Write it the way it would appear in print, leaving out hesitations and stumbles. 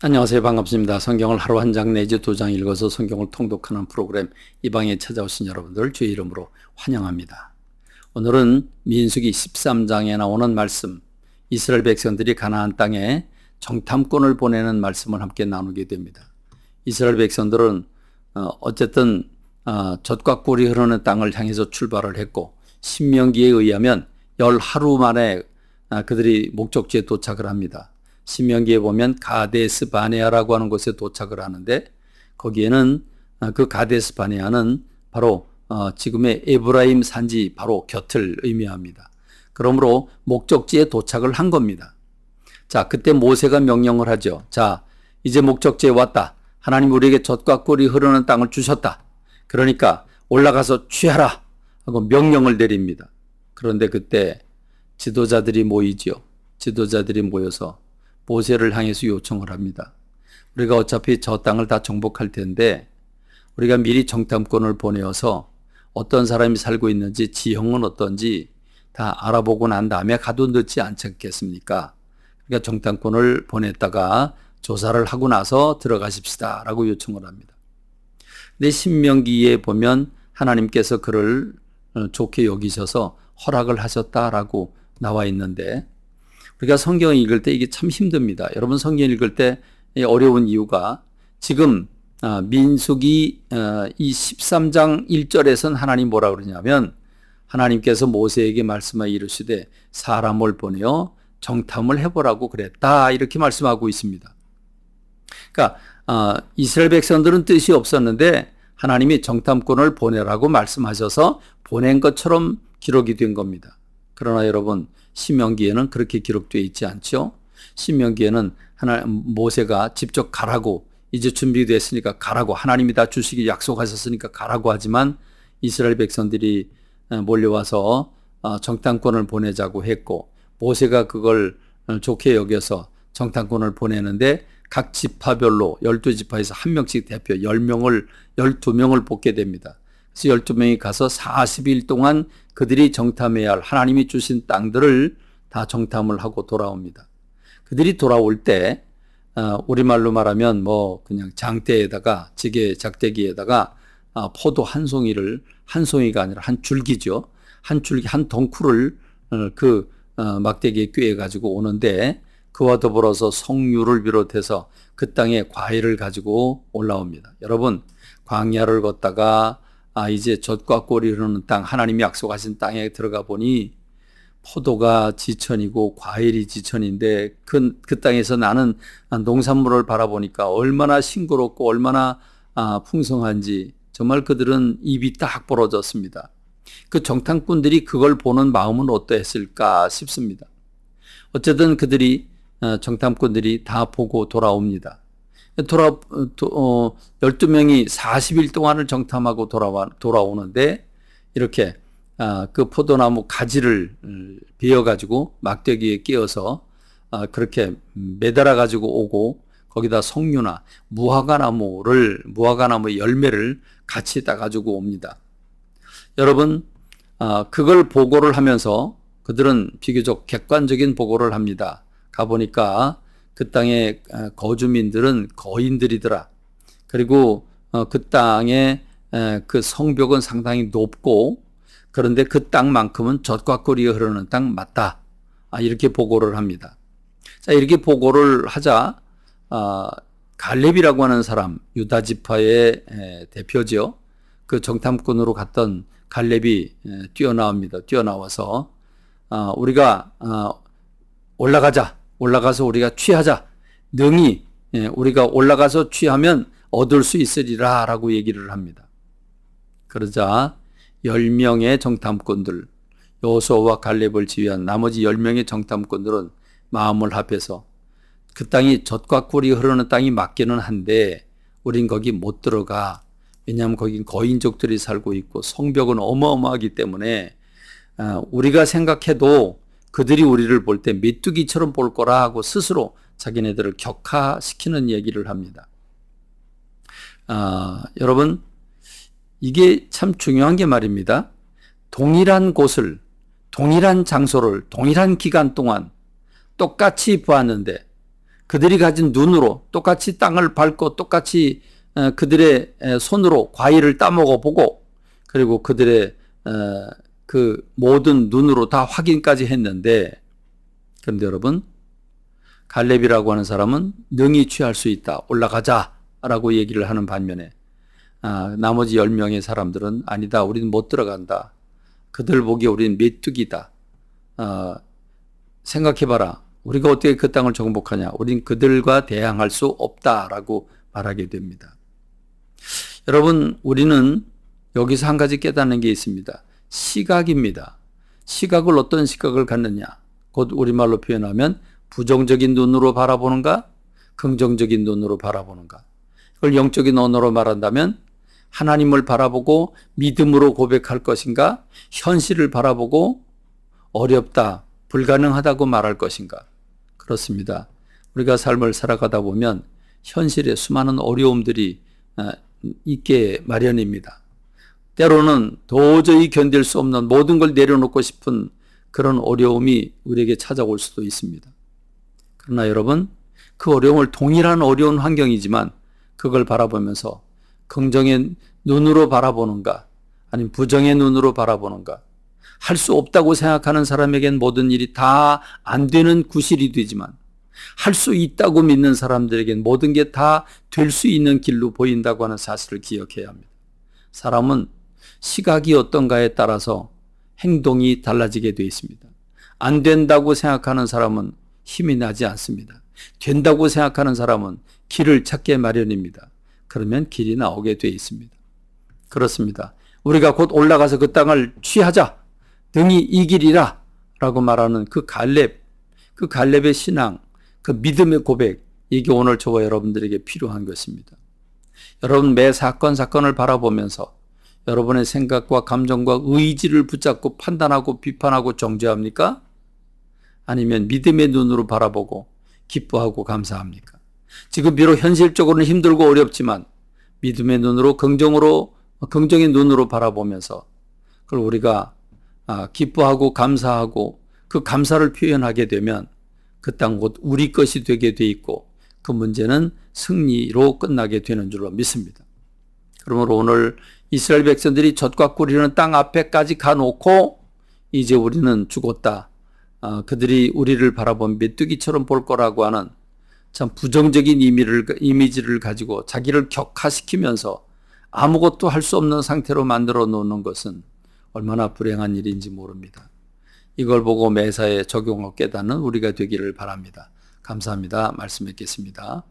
안녕하세요. 반갑습니다. 성경을 하루 한 장 내지 두 장 읽어서 성경을 통독하는 프로그램 이 방에 찾아오신 여러분들 주의 이름으로 환영합니다. 오늘은 민수기 13장에 나오는 말씀, 이스라엘 백성들이 가나안 땅에 정탐꾼을 보내는 말씀을 함께 나누게 됩니다. 이스라엘 백성들은 어쨌든 젖과 꿀이 흐르는 땅을 향해서 출발을 했고, 신명기에 의하면 10하루 만에 그들이 목적지에 도착을 합니다. 신명기에 보면 가데스 바네아라고 하는 곳에 도착을 하는데, 거기에는 그 가데스 바네아는 바로 지금의 에브라임 산지 바로 곁을 의미합니다. 그러므로 목적지에 도착을 한 겁니다. 자, 그때 모세가 명령을 하죠. 자, 이제 목적지에 왔다. 하나님 우리에게 젖과 꿀이 흐르는 땅을 주셨다. 그러니까 올라가서 취하라 하고 명령을 내립니다. 그런데 그때 지도자들이 모이죠. 지도자들이 모여서 모세를 향해서 요청을 합니다. 우리가 어차피 저 땅을 다 정복할 텐데 우리가 미리 정탐꾼을 보내어서 어떤 사람이 살고 있는지, 지형은 어떤지 다 알아보고 난 다음에 가도 늦지 않겠습니까? 그러니까 정탐꾼을 보냈다가 조사를 하고 나서 들어가십시다 라고 요청을 합니다. 근데 신명기에 보면 하나님께서 그를 좋게 여기셔서 허락을 하셨다라고 나와 있는데, 우리가 성경을 읽을 때 이게 참 힘듭니다. 여러분, 성경 읽을 때 어려운 이유가 지금 민수기 이 13장 1절에서는 하나님 뭐라 그러냐면, 하나님께서 모세에게 말씀하여 이르시되 사람을 보내어 정탐을 해보라고 그랬다, 이렇게 말씀하고 있습니다. 그러니까 이스라엘 백성들은 뜻이 없었는데 하나님이 정탐꾼을 보내라고 말씀하셔서 보낸 것처럼 기록이 된 겁니다. 그러나 여러분, 신명기에는 그렇게 기록되어 있지 않죠. 신명기에는 모세가 직접 가라고, 이제 준비됐으니까 가라고, 하나님이 다 주시기 약속하셨으니까 가라고 하지만 이스라엘 백성들이 몰려와서 정탐꾼을 보내자고 했고, 모세가 그걸 좋게 여겨서 정탐꾼을 보내는데 각 지파별로 12지파에서 한 명씩 대표 12명을 뽑게 됩니다. 그래서 12명이 가서 40일 동안 그들이 정탐해야 할 하나님이 주신 땅들을 다 정탐을 하고 돌아옵니다. 그들이 돌아올 때 우리말로 말하면 뭐 그냥 장대에다가, 지게 작대기에다가 포도 한 송이가 아니라 한 줄기죠. 한 줄기, 한 덩쿨을 그 막대기에 꿰어 가지고 오는데, 그와 더불어서 석류를 비롯해서 그 땅에 과일을 가지고 올라옵니다. 여러분, 광야를 걷다가 이제 젖과 꿀이 흐르는 땅, 하나님이 약속하신 땅에 들어가 보니 포도가 지천이고 과일이 지천인데 그 땅에서 나는 농산물을 바라보니까 얼마나 싱그럽고 얼마나 풍성한지 정말 그들은 입이 딱 벌어졌습니다. 그 정탐꾼들이 그걸 보는 마음은 어떠했을까 싶습니다. 어쨌든 그들이 정탐꾼들이 다 보고 돌아옵니다. 12명이 40일 동안을 정탐하고 돌아오는데, 이렇게 그 포도나무 가지를 베어가지고 막대기에 끼워서 그렇게 매달아가지고 오고, 거기다 석류나 무화과나무 열매를 같이 따가지고 옵니다. 여러분, 그걸 보고를 하면서 그들은 비교적 객관적인 보고를 합니다. 가보니까 그 땅의 거주민들은 거인들이더라. 그리고 그 땅의 그 성벽은 상당히 높고, 그런데 그 땅만큼은 젖과 꿀이 흐르는 땅 맞다. 이렇게 보고를 합니다. 자, 이렇게 보고를 하자 갈렙이라고 하는 사람, 유다 지파의 대표죠. 그 정탐꾼으로 갔던 갈렙이 뛰어나와서 우리가 올라가서 우리가 취하자. 능히 우리가 올라가서 취하면 얻을 수 있으리라 라고 얘기를 합니다. 그러자 10명의 정탐꾼들, 여호수아와 갈렙을 지휘한 나머지 10명의 정탐꾼들은 마음을 합해서 그 땅이 젖과 꿀이 흐르는 땅이 맞기는 한데 우린 거기 못 들어가. 왜냐하면 거긴 거인족들이 살고 있고 성벽은 어마어마하기 때문에 우리가 생각해도 그들이 우리를 볼 때 메뚜기처럼 볼 거라 하고 스스로 자기네들을 격하시키는 얘기를 합니다. 여러분, 이게 참 중요한 게 말입니다. 동일한 곳을, 동일한 장소를 동일한 기간 동안 똑같이 보았는데 그들이 가진 눈으로 똑같이 땅을 밟고 똑같이 그들의 손으로 과일을 따먹어 보고 그리고 그들의 그 모든 눈으로 다 확인까지 했는데 그런데 여러분 갈렙이라고 하는 사람은 능히 취할 수 있다. 올라가자라고 얘기를 하는 반면에 나머지 10명의 사람들은 아니다. 우리는 못 들어간다. 그들 보기에 우리는 메뚜기다. 생각해봐라. 우리가 어떻게 그 땅을 정복하냐. 우린 그들과 대항할 수 없다라고 말하게 됩니다. 여러분 우리는 여기서 한 가지 깨닫는 게 있습니다. 시각입니다. 시각을 어떤 시각을 갖느냐. 곧 우리말로 표현하면 부정적인 눈으로 바라보는가 긍정적인 눈으로 바라보는가. 그걸 영적인 언어로 말한다면 하나님을 바라보고 믿음으로 고백할 것인가 현실을 바라보고 어렵다 불가능하다고 말할 것인가. 그렇습니다. 우리가 삶을 살아가다 보면 현실에 수많은 어려움들이 있게 마련입니다. 때로는 도저히 견딜 수 없는 모든 걸 내려놓고 싶은 그런 어려움이 우리에게 찾아올 수도 있습니다. 그러나 여러분 그 어려움을 동일한 어려운 환경이지만 그걸 바라보면서 긍정의 눈으로 바라보는가 아니면 부정의 눈으로 바라보는가. 할 수 없다고 생각하는 사람에겐 모든 일이 다 안 되는 구실이 되지만 할 수 있다고 믿는 사람들에겐 모든 게 다 될 수 있는 길로 보인다고 하는 사실을 기억해야 합니다. 사람은 시각이 어떤가에 따라서 행동이 달라지게 되어 있습니다. 안 된다고 생각하는 사람은 힘이 나지 않습니다. 된다고 생각하는 사람은 길을 찾게 마련입니다. 그러면 길이 나오게 되어 있습니다. 그렇습니다. 우리가 곧 올라가서 그 땅을 취하자. 능히 이 길이라 라고 말하는 그 갈렙의 신앙, 그 믿음의 고백, 이게 오늘 저와 여러분들에게 필요한 것입니다. 여러분 매 사건을 바라보면서 여러분의 생각과 감정과 의지를 붙잡고 판단하고 비판하고 정죄합니까? 아니면 믿음의 눈으로 바라보고 기뻐하고 감사합니까? 지금 비록 현실적으로는 힘들고 어렵지만 믿음의 눈으로 긍정의 눈으로 바라보면서 그걸 우리가 기뻐하고 감사하고 그 감사를 표현하게 되면 그 땅 곧 우리 것이 되게 돼 있고 그 문제는 승리로 끝나게 되는 줄로 믿습니다. 그러므로 오늘 이스라엘 백성들이 젖과 꿀이는 땅 앞에까지 가놓고 이제 우리는 죽었다. 그들이 우리를 바라본 메뚜기처럼 볼 거라고 하는 참 부정적인 이미지를 가지고 자기를 격화시키면서 아무것도 할 수 없는 상태로 만들어 놓는 것은 얼마나 불행한 일인지 모릅니다. 이걸 보고 매사에 적용하고 깨닫는 우리가 되기를 바랍니다. 감사합니다. 말씀 뵙겠습니다.